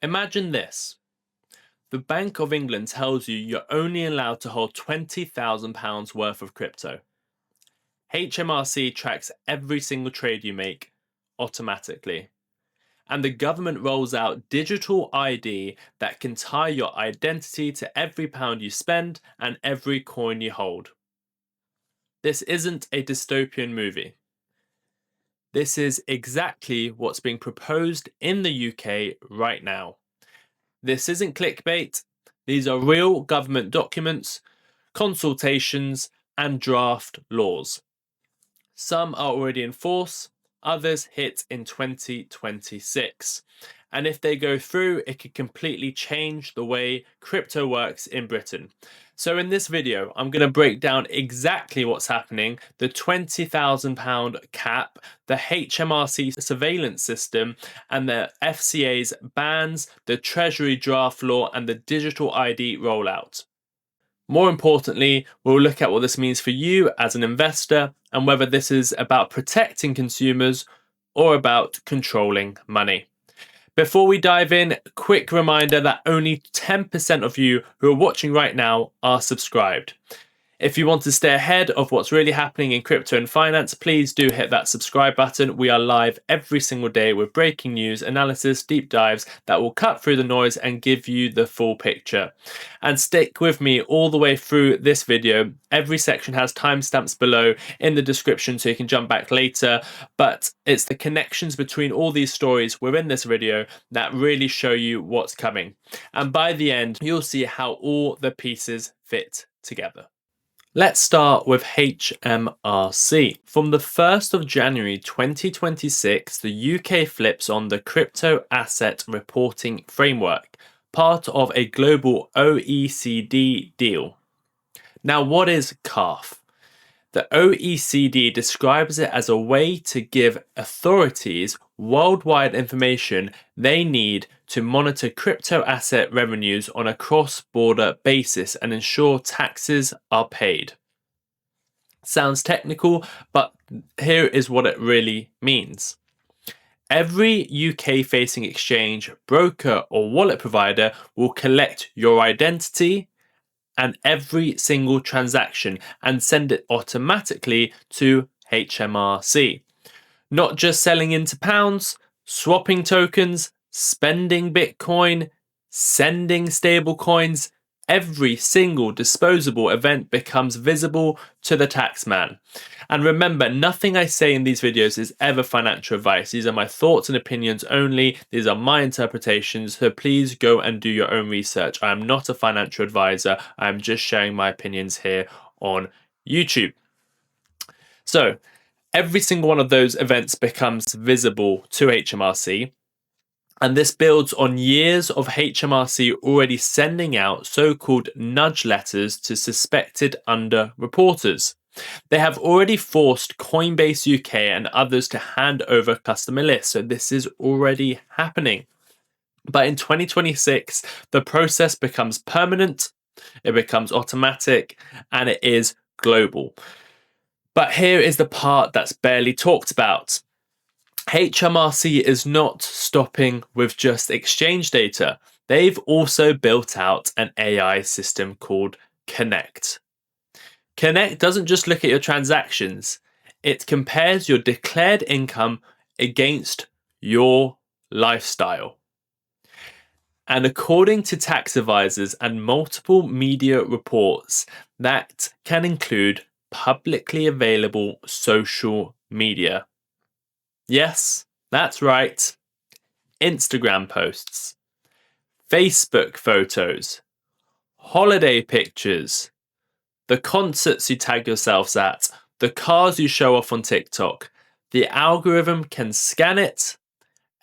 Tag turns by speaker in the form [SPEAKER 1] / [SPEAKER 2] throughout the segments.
[SPEAKER 1] Imagine this. The Bank of England tells you you're only allowed to hold £20,000 worth of crypto. HMRC tracks every single trade you make automatically. And the government rolls out digital ID that can tie your identity to every pound you spend and every coin you hold. This isn't a dystopian movie. This is exactly what's being proposed in the UK right now. This isn't clickbait. These are real government documents, consultations, and draft laws. Some are already in force, others hit in 2026. And if they go through, it could completely change the way crypto works in Britain. So in this video, I'm going to break down exactly what's happening, the £20,000 cap, the HMRC surveillance system, and the FCA's bans, the Treasury Draft Law, and the digital ID rollout. More importantly, we'll look at what this means for you as an investor and whether this is about protecting consumers or about controlling money. Before we dive in, quick reminder that only 10% of you who are watching right now are subscribed. If you want to stay ahead of what's really happening in crypto and finance, please do hit that subscribe button. We are live every single day with breaking news, analysis, deep dives that will cut through the noise and give you the full picture. And stick with me all the way through this video. Every section has timestamps below in the description so you can jump back later. But it's the connections between all these stories within this video that really show you what's coming. And by the end, you'll see how all the pieces fit together. Let's start with HMRC. From the 1st of January 2026, the UK flips on the Crypto Asset Reporting Framework, part of a global OECD deal. Now, what is CARF? The OECD describes it as a way to give authorities worldwide information they need to monitor crypto asset revenues on a cross-border basis and ensure taxes are paid. Sounds technical, but here is what it really means. Every UK-facing exchange, broker, or wallet provider will collect your identity and every single transaction and send it automatically to HMRC. Not just selling into pounds, swapping tokens, spending Bitcoin, sending stablecoins, every single disposable event becomes visible to the taxman. And remember, nothing I say in these videos is ever financial advice. These are my thoughts and opinions only. These are my interpretations. So please go and do your own research. I am not a financial advisor. I am just sharing my opinions here on YouTube. So every single one of those events becomes visible to HMRC. And this builds on years of HMRC already sending out so-called nudge letters to suspected underreporters. They have already forced Coinbase UK and others to hand over customer lists, so this is already happening. But in 2026, the process becomes permanent, it becomes automatic, and it is global. But here is the part that's barely talked about. HMRC is not stopping with just exchange data. They've also built out an AI system called Connect. Connect doesn't just look at your transactions, it compares your declared income against your lifestyle. And according to tax advisors and multiple media reports, that can include publicly available social media. Yes, that's right. Instagram posts, Facebook photos, holiday pictures, the concerts you tag yourselves at, the cars you show off on TikTok. The algorithm can scan it,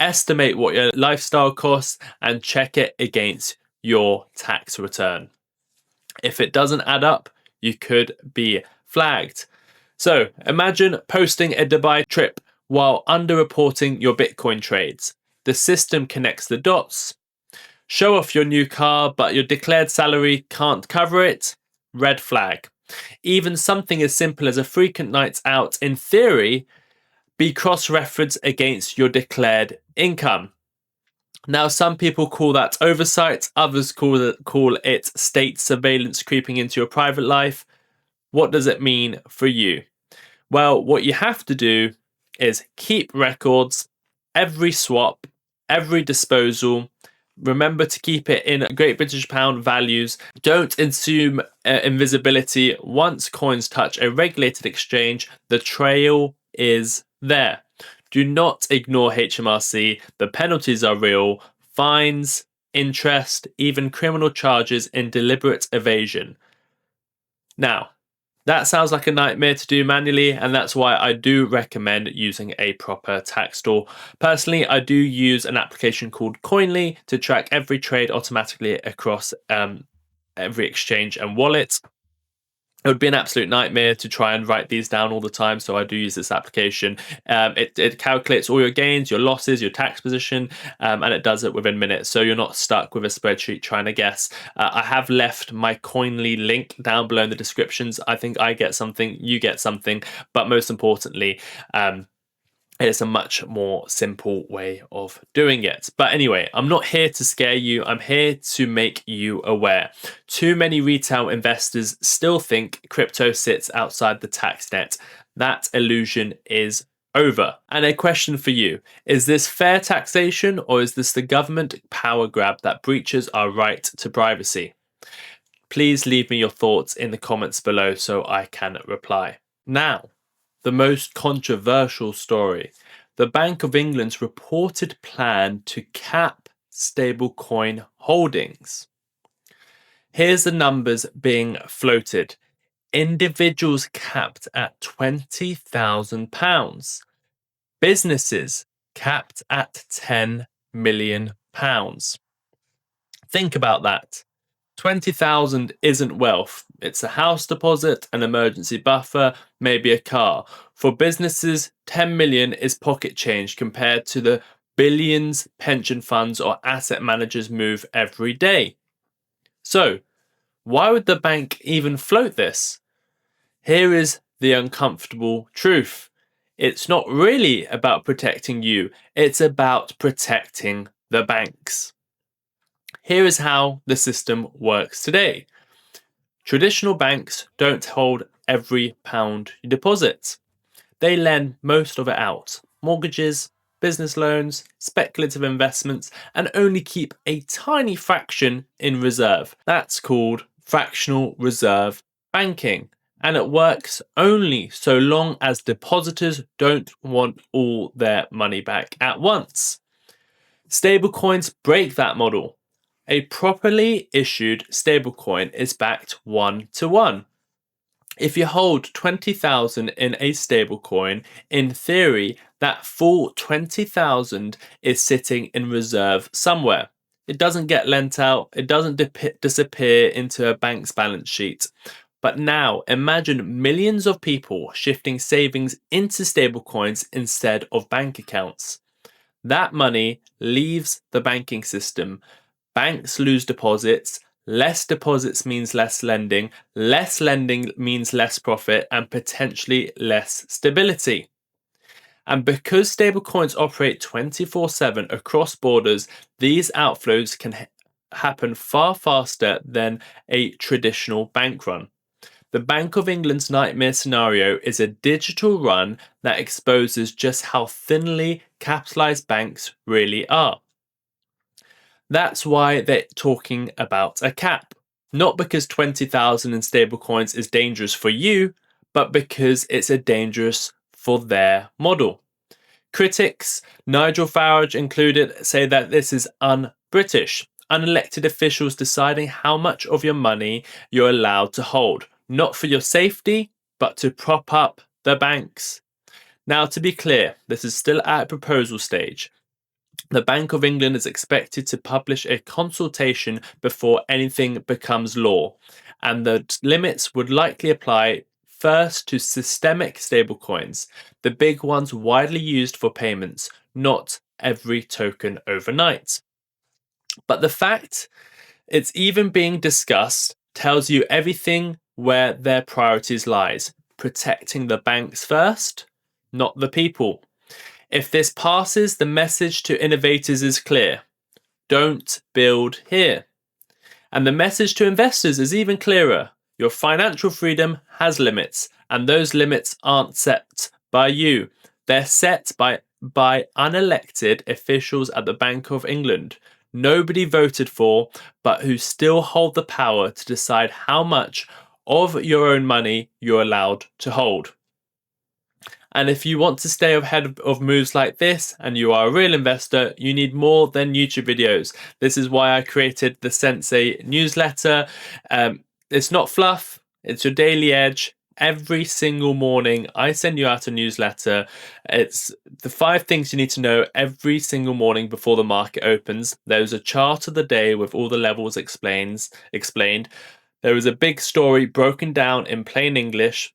[SPEAKER 1] estimate what your lifestyle costs, and check it against your tax return. If it doesn't add up, you could be flagged. So imagine posting a Dubai trip while underreporting your Bitcoin trades. The system connects the dots. Show off your new car, but your declared salary can't cover it. Red flag. Even something as simple as a frequent nights out, in theory, be cross-referenced against your declared income. Now, some people call that oversight, others call it state surveillance creeping into your private life. What does it mean for you? Well, what you have to do is keep records, every swap, every disposal. Remember to keep it in Great British Pound values. Don't assume invisibility. Once coins touch a regulated exchange, the trail is there. Do not ignore HMRC. The penalties are real. Fines, interest, even criminal charges in deliberate evasion. Now, that sounds like a nightmare to do manually, and that's why I do recommend using a proper tax store. Personally, I do use an application called Coinly to track every trade automatically across every exchange and wallet. It would be an absolute nightmare to try and write these down all the time, so I do use this application. It calculates all your gains, your losses, your tax position, and it does it within minutes, so you're not stuck with a spreadsheet trying to guess. I have left my Coinly link down below in the descriptions. I think I get something, you get something, but most importantly, it's a much more simple way of doing it. But anyway, I'm not here to scare you. I'm here to make you aware. Too many retail investors still think crypto sits outside the tax net. That illusion is over. And a question for you. Is this fair taxation, or is this the government power grab that breaches our right to privacy? Please leave me your thoughts in the comments below so I can reply. Now, the most controversial story. The Bank of England's reported plan to cap stablecoin holdings. Here's the numbers being floated. Individuals capped at £20,000. Businesses capped at £10 million. Think about that. 20,000 isn't wealth. It's a house deposit, an emergency buffer, maybe a car. For businesses, 10 million is pocket change compared to the billions pension funds or asset managers move every day. So, why would the bank even float this? Here is the uncomfortable truth. It's not really about protecting you, it's about protecting the banks. Here is how the system works today. Traditional banks don't hold every pound you deposit. They lend most of it out. Mortgages, business loans, speculative investments, and only keep a tiny fraction in reserve. That's called fractional reserve banking. And it works only so long as depositors don't want all their money back at once. Stablecoins break that model. A properly issued stablecoin is backed 1-to-1. If you hold 20,000 in a stablecoin, in theory, that full 20,000 is sitting in reserve somewhere. It doesn't get lent out, it doesn't disappear into a bank's balance sheet. But now, imagine millions of people shifting savings into stablecoins instead of bank accounts. That money leaves the banking system. Banks lose deposits. Less deposits means less lending means less profit and potentially less stability. And because stablecoins operate 24/7 across borders, these outflows can happen far faster than a traditional bank run. The Bank of England's nightmare scenario is a digital run that exposes just how thinly capitalized banks really are. That's why they're talking about a cap. Not because 20,000 in stablecoins is dangerous for you, but because it's dangerous for their model. Critics, Nigel Farage included, say that this is un-British. Unelected officials deciding how much of your money you're allowed to hold. Not for your safety, but to prop up the banks. Now, to be clear, this is still at proposal stage. The Bank of England is expected to publish a consultation before anything becomes law, and the limits would likely apply first to systemic stablecoins, the big ones widely used for payments, not every token overnight. But the fact it's even being discussed tells you everything where their priorities lies. Protecting the banks first, not the people. If this passes, the message to innovators is clear. don't build here. And the message to investors is even clearer. Your financial freedom has limits, and those limits aren't set by you. They're set by unelected officials at the Bank of England. Nobody voted for, but who still hold the power to decide how much of your own money you're allowed to hold. And if you want to stay ahead of moves like this and you are a real investor, you need more than YouTube videos. This is why I created the Sensei newsletter. It's not fluff, it's your daily edge. Every single morning, I send you out a newsletter. It's the 5 things you need to know every single morning before the market opens. There's a chart of the day with all the levels explained. There is a big story broken down in plain English.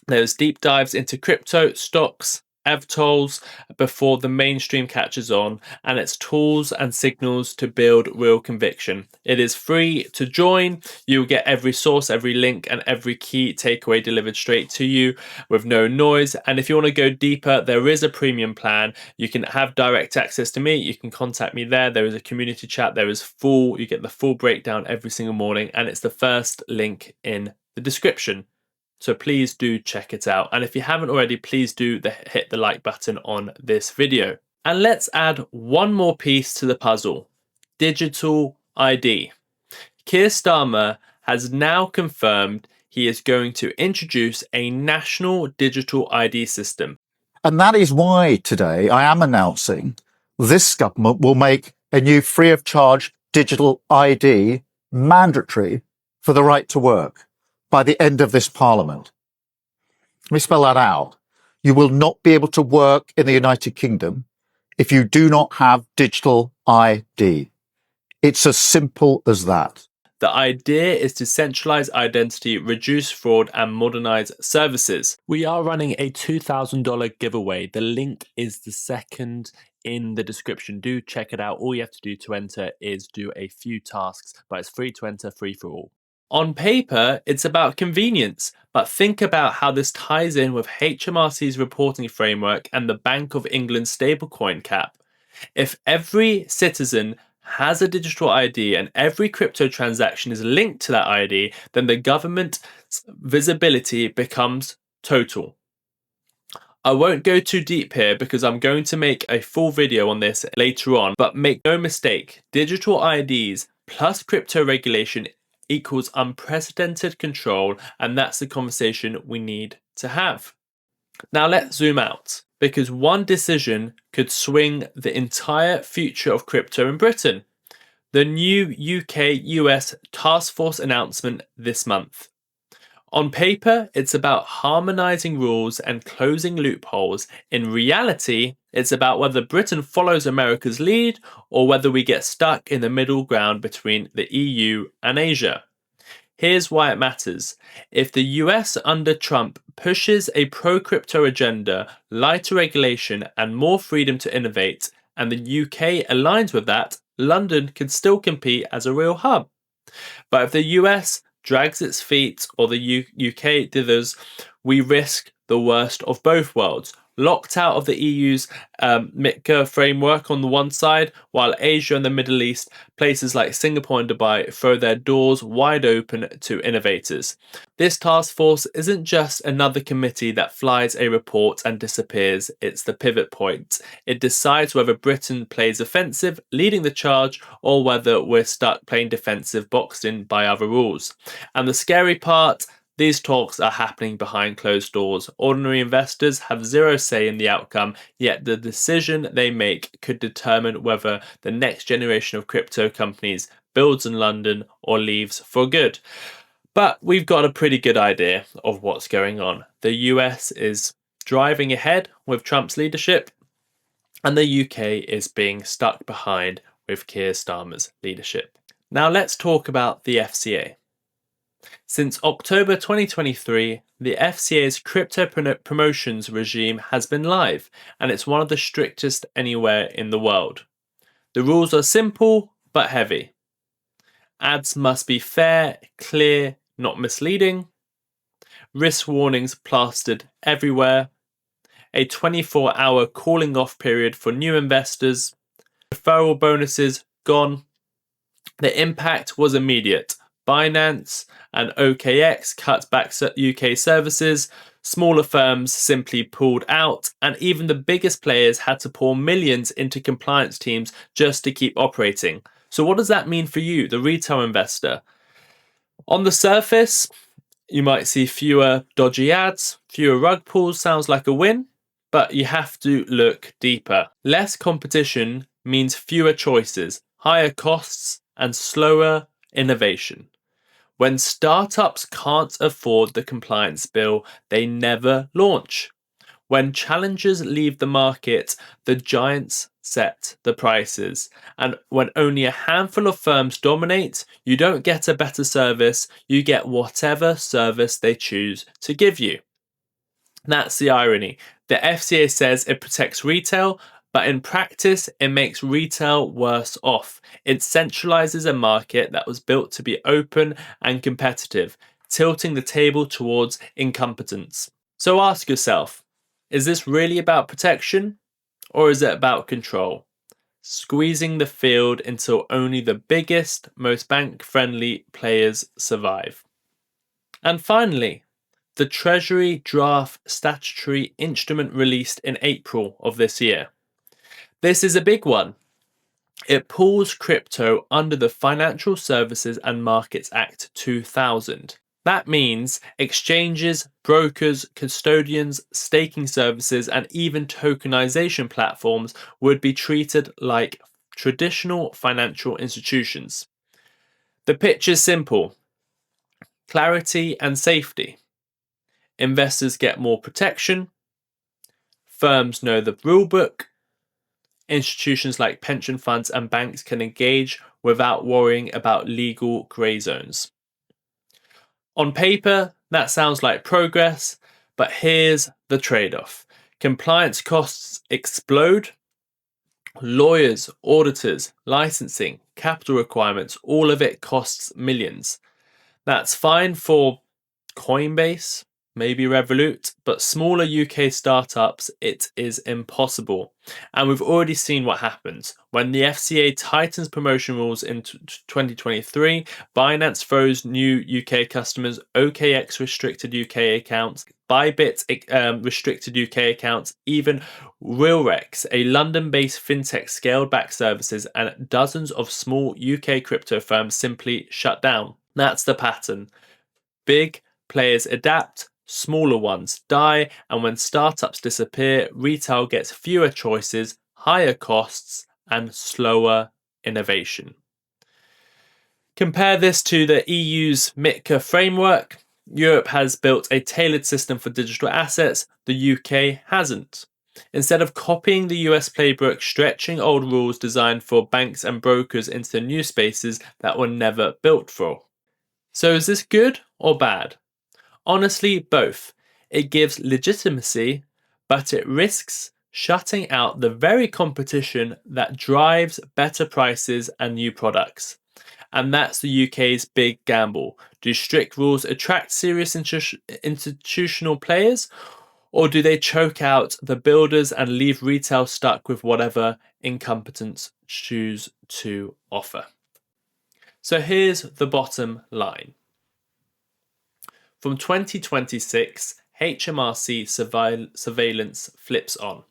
[SPEAKER 1] There's deep dives into crypto, stocks, AvTolls before the mainstream catches on, and it's tools and signals to build real conviction. It is free to join. You'll get every source, every link, and every key takeaway delivered straight to you with no noise. And if you want to go deeper, there is a premium plan. You can have direct access to me. You can contact me there. There is a community chat. You get the full breakdown every single morning, and it's the first link in the description. So please do check it out. And if you haven't already, please do hit the like button on this video. And let's add one more piece to the puzzle: digital ID. Keir Starmer has now confirmed he is going to introduce a national digital ID system.
[SPEAKER 2] And that is why today I am announcing this government will make a new free of charge digital ID mandatory for the right to work by the end of this Parliament. Let me spell that out. You will not be able to work in the United Kingdom if you do not have digital ID. It's as simple as that.
[SPEAKER 1] The idea is to centralize identity, reduce fraud, and modernize services. We are running a $2,000 giveaway. The link is the second in the description. Do check it out. All you have to do to enter is do a few tasks, but it's free to enter, free for all. On paper, it's about convenience, but think about how this ties in with HMRC's reporting framework and the Bank of England's stablecoin cap. If every citizen has a digital ID and every crypto transaction is linked to that ID, then the government's visibility becomes total. I won't go too deep here because I'm going to make a full video on this later on, but make no mistake, digital IDs plus crypto regulation equals unprecedented control, and that's the conversation we need to have. Now let's zoom out, because one decision could swing the entire future of crypto in Britain. The new UK-US task force announcement this month. On paper, it's about harmonizing rules and closing loopholes. In reality, it's about whether Britain follows America's lead or whether we get stuck in the middle ground between the EU and Asia. Here's why it matters. If the US under Trump pushes a pro-crypto agenda, lighter regulation, and more freedom to innovate, and the UK aligns with that, London can still compete as a real hub. But if the US drags its feet or the UK dithers, we risk the worst of both worlds. Locked out of the EU's MiCA framework on the one side, while Asia and the Middle East, places like Singapore and Dubai, throw their doors wide open to innovators. This task force isn't just another committee that flies a report and disappears, it's the pivot point. It decides whether Britain plays offensive, leading the charge, or whether we're stuck playing defensive, boxed in by other rules. And the scary part, these talks are happening behind closed doors. Ordinary investors have zero say in the outcome, yet the decision they make could determine whether the next generation of crypto companies builds in London or leaves for good. But we've got a pretty good idea of what's going on. The US is driving ahead with Trump's leadership, and the UK is being stuck behind with Keir Starmer's leadership. Now let's talk about the FCA. Since October 2023, the FCA's crypto promotions regime has been live, and it's one of the strictest anywhere in the world. The rules are simple but heavy. Ads must be fair, clear, not misleading. Risk warnings plastered everywhere. A 24-hour calling off period for new investors. Referral bonuses gone. The impact was immediate. Binance and OKX cut back UK services, smaller firms simply pulled out, and even the biggest players had to pour millions into compliance teams just to keep operating. So what does that mean for you, the retail investor? On the surface, you might see fewer dodgy ads, fewer rug pulls, sounds like a win, but you have to look deeper. Less competition means fewer choices, higher costs, and slower innovation. When startups can't afford the compliance bill, they never launch. When challengers leave the market, the giants set the prices. And when only a handful of firms dominate, you don't get a better service, you get whatever service they choose to give you. That's the irony. The FCA says it protects retail, but in practice, it makes retail worse off. It centralizes a market that was built to be open and competitive, tilting the table towards incompetence. So ask yourself, is this really about protection, or is it about control? Squeezing the field until only the biggest, most bank-friendly players survive. And finally, the Treasury Draft Statutory Instrument released in April of this year. This is a big one. It pulls crypto under the Financial Services and Markets Act 2000. That means exchanges, brokers, custodians, staking services, and even tokenization platforms would be treated like traditional financial institutions. The pitch is simple: clarity and safety. Investors get more protection. Firms know the rulebook. Institutions like pension funds and banks can engage without worrying about legal grey zones. On paper, that sounds like progress, but here's the trade-off. Compliance costs explode. Lawyers, auditors, licensing, capital requirements, all of it costs millions. That's fine for Coinbase, maybe Revolut, but smaller UK startups, it is impossible. And we've already seen what happens. When the FCA tightens promotion rules in 2023, Binance froze new UK customers, OKX restricted UK accounts, Bybit restricted UK accounts, even Realrex, a London-based fintech, scaled back services, and dozens of small UK crypto firms simply shut down. That's the pattern. Big players adapt, smaller ones die, and when startups disappear, retail gets fewer choices, higher costs, and slower innovation. Compare this to the EU's MiCA framework. Europe has built a tailored system for digital assets, the UK hasn't. Instead of copying the US playbook, stretching old rules designed for banks and brokers into new spaces that were never built for. So is this good or bad? Honestly, both. It gives legitimacy, but it risks shutting out the very competition that drives better prices and new products. And that's the UK's big gamble. Do strict rules attract serious institutional players, or do they choke out the builders and leave retail stuck with whatever incompetents choose to offer? So here's the bottom line. From 2026, HMRC surveillance flips on.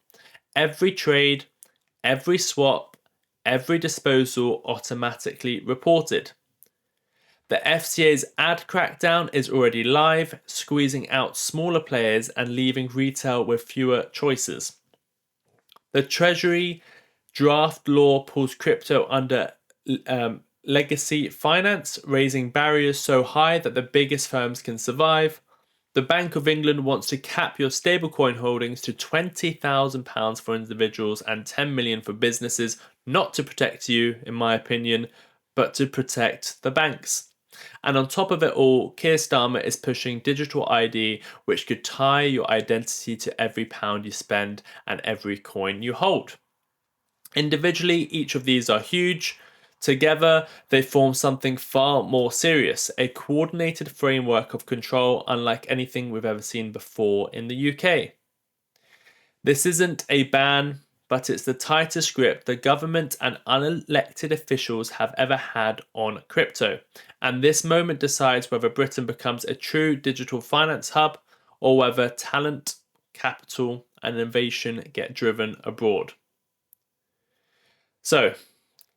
[SPEAKER 1] Every trade, every swap, every disposal automatically reported. The FCA's ad crackdown is already live, squeezing out smaller players and leaving retail with fewer choices. The Treasury Draft Law pulls crypto under legacy finance, raising barriers so high that the biggest firms can survive. The Bank of England wants to cap your stablecoin holdings to £20,000 for individuals and $10 million for businesses, not to protect you, in my opinion, but to protect the banks. And on top of it all, Keir Starmer is pushing digital ID, which could tie your identity to every pound you spend and every coin you hold. Individually, each of these are huge. Together, they form something far more serious, a coordinated framework of control unlike anything we've ever seen before in the UK. This isn't a ban, but it's the tightest grip the government and unelected officials have ever had on crypto. And this moment decides whether Britain becomes a true digital finance hub or whether talent, capital, and innovation get driven abroad. So,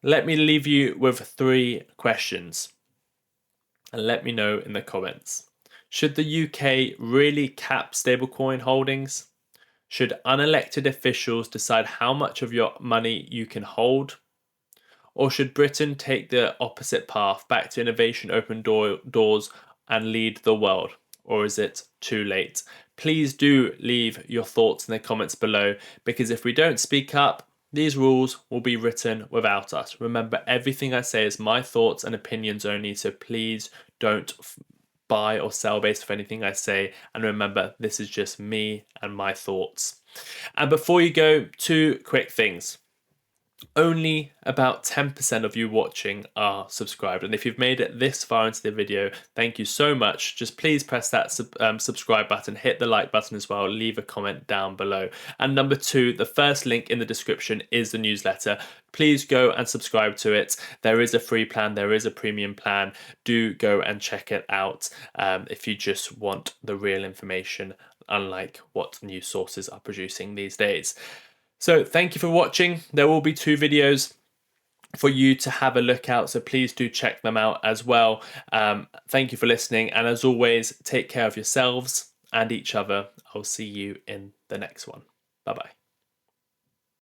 [SPEAKER 1] let me leave you with 3 questions and let me know in the comments. Should the UK really cap stablecoin holdings? Should unelected officials decide how much of your money you can hold? Or should Britain take the opposite path back to innovation, open doors, and lead the world? Or is it too late? Please do leave your thoughts in the comments below, because if we don't speak up, these rules will be written without us. Remember, everything I say is my thoughts and opinions only, so please don't buy or sell based off anything I say. And remember, this is just me and my thoughts. And before you go, 2 quick things. Only about 10% of you watching are subscribed, and if you've made it this far into the video, thank you so much. Just please press that subscribe button, hit the like button as well, leave a comment down below. And number 2, the first link in the description is the newsletter. Please go and subscribe to it. There is a free plan, there is a premium plan. Do go and check it out if you just want the real information, unlike what news sources are producing these days. So thank you for watching. There will be 2 videos for you to have a look out, so please do check them out as well. Thank you for listening, and as always, take care of yourselves and each other. I'll see you in the next one. Bye bye.